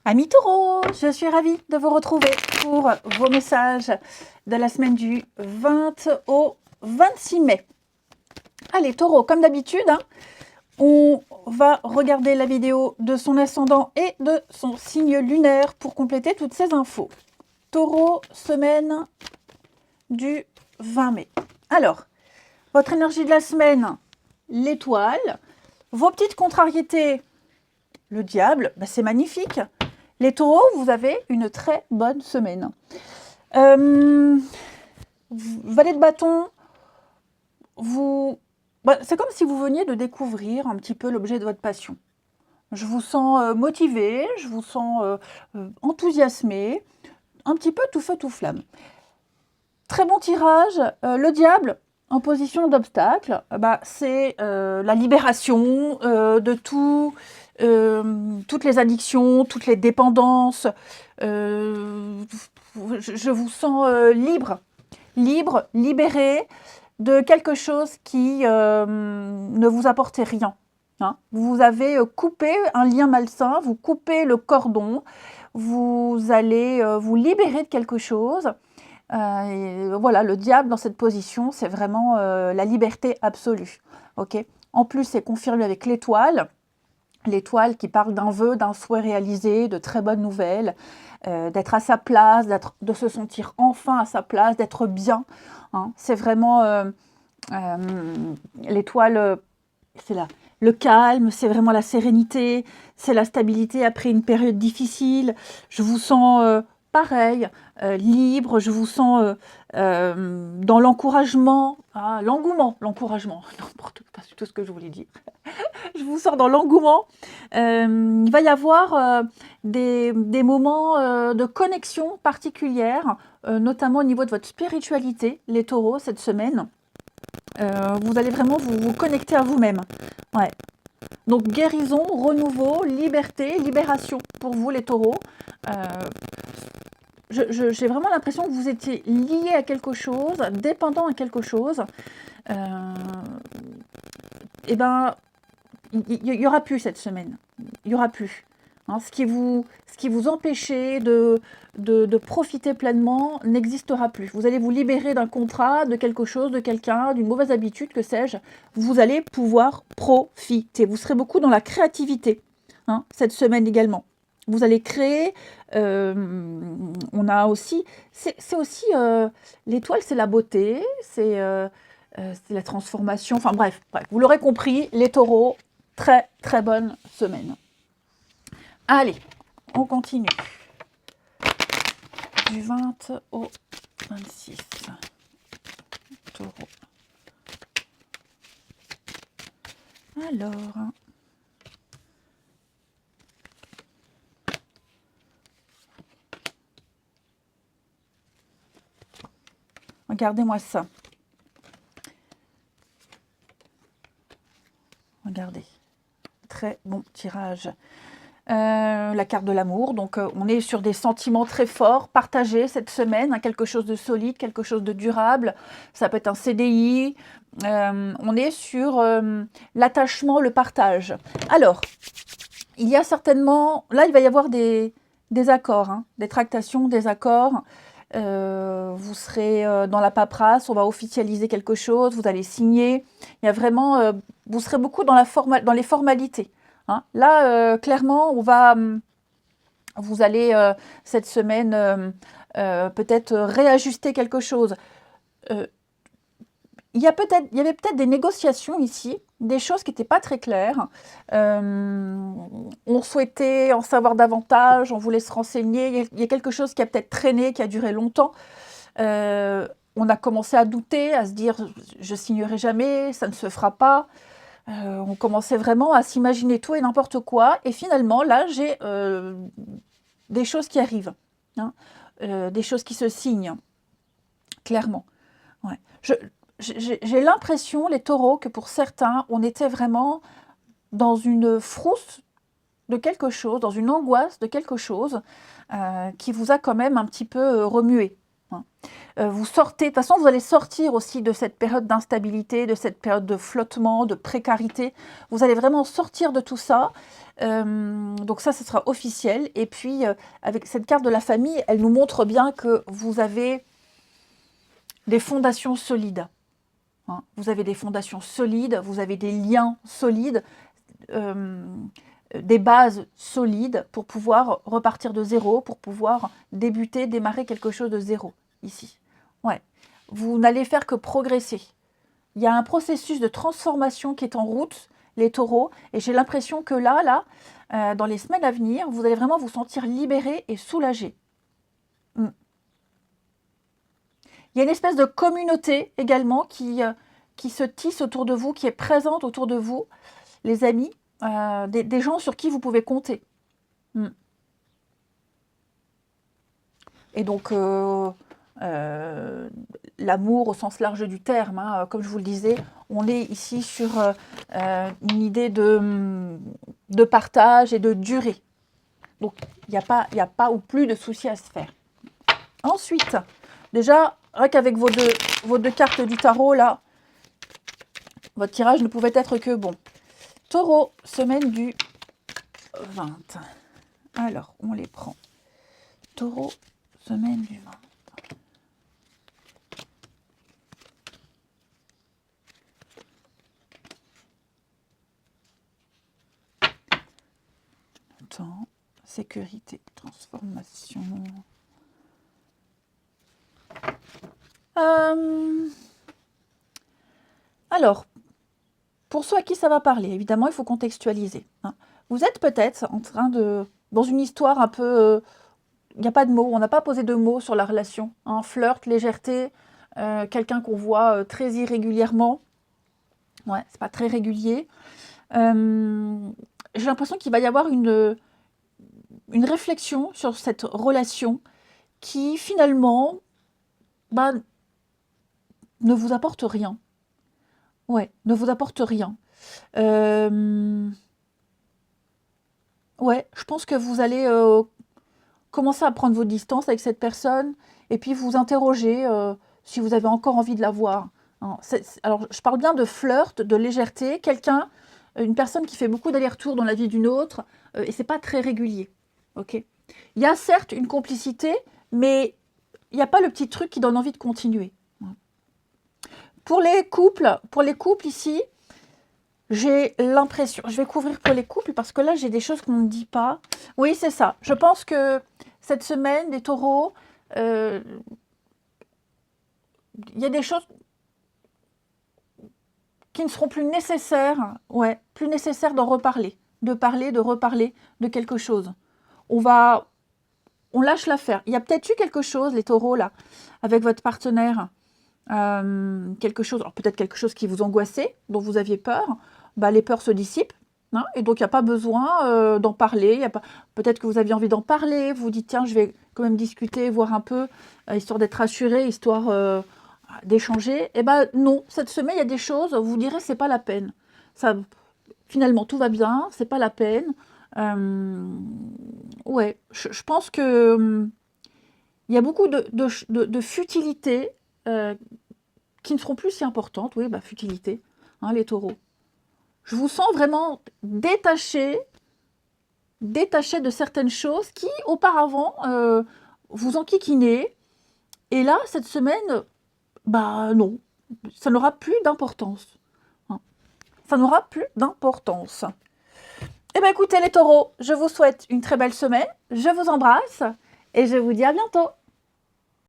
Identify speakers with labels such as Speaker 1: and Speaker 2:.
Speaker 1: Amis taureaux, je suis ravie de vous retrouver pour vos messages de la semaine du 20 au 26 mai. Allez taureaux, comme d'habitude, on va regarder la vidéo de son ascendant et de son signe lunaire pour compléter toutes ces infos. Taureau, semaine du 20 mai. Alors, votre énergie de la semaine, l'étoile. Vos petites contrariétés, le diable, c'est magnifique. Les taureaux, vous avez une très bonne semaine. Valet de bâton, c'est comme si vous veniez de découvrir un petit peu l'objet de votre passion. Je vous sens motivé, je vous sens enthousiasmé, un petit peu tout feu tout flamme. Très bon tirage, le diable en position d'obstacle, c'est la libération de tout. Toutes les addictions, toutes les dépendances, je vous sens libre, libéré de quelque chose qui ne vous apportait rien. Vous avez coupé un lien malsain, vous coupez le cordon, vous allez vous libérer de quelque chose. Et voilà, le diable dans cette position, c'est vraiment la liberté absolue. Okay, en plus, c'est confirmé avec l'étoile. L'étoile qui parle d'un vœu, d'un souhait réalisé, de très bonnes nouvelles, d'être à sa place, de se sentir enfin à sa place, d'être bien. C'est vraiment l'étoile, c'est le calme, c'est vraiment la sérénité, c'est la stabilité après une période difficile. Je vous sens pareil, libre, je vous sens dans l'encouragement, l'encouragement, n'importe pas du tout ce que je voulais dire. Je vous sors dans l'engouement. Il va y avoir des moments de connexion particulière, notamment au niveau de votre spiritualité, les taureaux, cette semaine. Vous allez vraiment vous connecter à vous-même. Ouais. Donc guérison, renouveau, liberté, libération pour vous les taureaux. J'ai vraiment l'impression que vous étiez lié à quelque chose, dépendant à quelque chose. Il n'y aura plus cette semaine. Il n'y aura plus. Ce qui vous empêchait de profiter pleinement n'existera plus. Vous allez vous libérer d'un contrat, de quelque chose, de quelqu'un, d'une mauvaise habitude, que sais-je. Vous allez pouvoir profiter. Vous serez beaucoup dans la créativité cette semaine également. Vous allez créer. On a aussi. C'est aussi l'étoile, c'est la beauté, c'est la transformation. Enfin bref, vous l'aurez compris, les taureaux. Très, très bonne semaine. Allez, on continue. Du 20 au 26. Taureau. Alors. Regardez-moi ça. Regardez. Très bon tirage. La carte de l'amour, donc on est sur des sentiments très forts, partagés cette semaine, quelque chose de solide, quelque chose de durable, ça peut être un CDI, on est sur l'attachement, le partage. Alors, il y a certainement, là il va y avoir des accords, des tractations, des accords, vous serez dans la paperasse, on va officialiser quelque chose, vous allez signer, il y a vraiment, vous serez beaucoup dans les formalités. Là, clairement, vous allez cette semaine peut-être réajuster quelque chose. Il y avait peut-être des négociations ici, des choses qui n'étaient pas très claires. On souhaitait en savoir davantage, on voulait se renseigner. Il y a quelque chose qui a peut-être traîné, qui a duré longtemps. On a commencé à douter, à se dire « je signerai jamais, ça ne se fera pas ». On commençait vraiment à s'imaginer tout et n'importe quoi. Et finalement, là, j'ai des choses qui arrivent. Des choses qui se signent. Clairement. Ouais. J'ai l'impression, les taureaux, que pour certains, on était vraiment dans une frousse de quelque chose, dans une angoisse de quelque chose qui vous a quand même un petit peu remué. hein. Vous sortez, de toute façon, vous allez sortir aussi de cette période d'instabilité, de cette période de flottement, de précarité. Vous allez vraiment sortir de tout ça. Donc ça, ce sera officiel. Et puis, avec cette carte de la famille, elle nous montre bien que vous avez des fondations solides. Hein. Vous avez des fondations solides, vous avez des liens solides, des bases solides pour pouvoir repartir de zéro, pour pouvoir débuter, démarrer quelque chose de zéro, ici. Ouais. Vous n'allez faire que progresser. Il y a un processus de transformation qui est en route, les taureaux, et j'ai l'impression que là, dans les semaines à venir, vous allez vraiment vous sentir libéré et soulagé. Il y a une espèce de communauté également qui se tisse autour de vous, qui est présente autour de vous, les amis, des gens sur qui vous pouvez compter. Et donc, l'amour au sens large du terme, hein, comme je vous le disais, on est ici sur une idée de partage et de durée. Donc, il n'y a pas ou plus de soucis à se faire. Ensuite, déjà, rien qu'avec vos deux cartes du tarot, là, votre tirage ne pouvait être que bon. Taureau, semaine du 20. Alors, on les prend. Taureau, semaine du 20. Temps, sécurité, transformation. Alors, pour ceux à qui ça va parler, évidemment, il faut contextualiser. Hein. Vous êtes peut-être en train dans une histoire un peu... Il n'y a pas de mots, on n'a pas posé de mots sur la relation. Hein. Flirt, légèreté, quelqu'un qu'on voit très irrégulièrement. Ouais, c'est pas très régulier. J'ai l'impression qu'il va y avoir une réflexion sur cette relation qui, finalement, ne vous apporte rien. Ouais, ne vous apporte rien. Ouais, je pense que vous allez commencer à prendre vos distances avec cette personne et puis vous interroger si vous avez encore envie de la voir. Hein. Alors, je parle bien de flirt, de légèreté, une personne qui fait beaucoup d'allers-retours dans la vie d'une autre et c'est pas très régulier. Ok. Il y a certes une complicité, mais il n'y a pas le petit truc qui donne envie de continuer. Pour les couples ici, j'ai l'impression, je vais couvrir pour les couples parce que là, j'ai des choses qu'on ne dit pas. Oui, c'est ça. Je pense que cette semaine, des taureaux, il y a des choses qui ne seront plus nécessaires. Ouais, plus nécessaires d'en reparler. De reparler de quelque chose. On lâche l'affaire. Il y a peut-être eu quelque chose, les taureaux, là, avec votre partenaire. Quelque chose, peut-être quelque chose qui vous angoissait, dont vous aviez peur, les peurs se dissipent, hein, et donc il n'y a pas besoin d'en parler. Peut-être que vous aviez envie d'en parler, vous dites tiens, je vais quand même discuter, voir un peu, histoire d'être rassuré, histoire d'échanger. Eh bien non, cette semaine, il y a des choses, vous direz c'est pas la peine. Ça, finalement, tout va bien, c'est pas la peine. Ouais, je pense que il y a beaucoup de futilités qui ne seront plus si importantes. Oui, futilité, hein, les taureaux. Je vous sens vraiment détaché de certaines choses qui, auparavant, vous enquiquinaient. Et là, cette semaine, non, ça n'aura plus d'importance. Hein. Ça n'aura plus d'importance. Eh bien, écoutez, les taureaux, je vous souhaite une très belle semaine. Je vous embrasse et je vous dis à bientôt.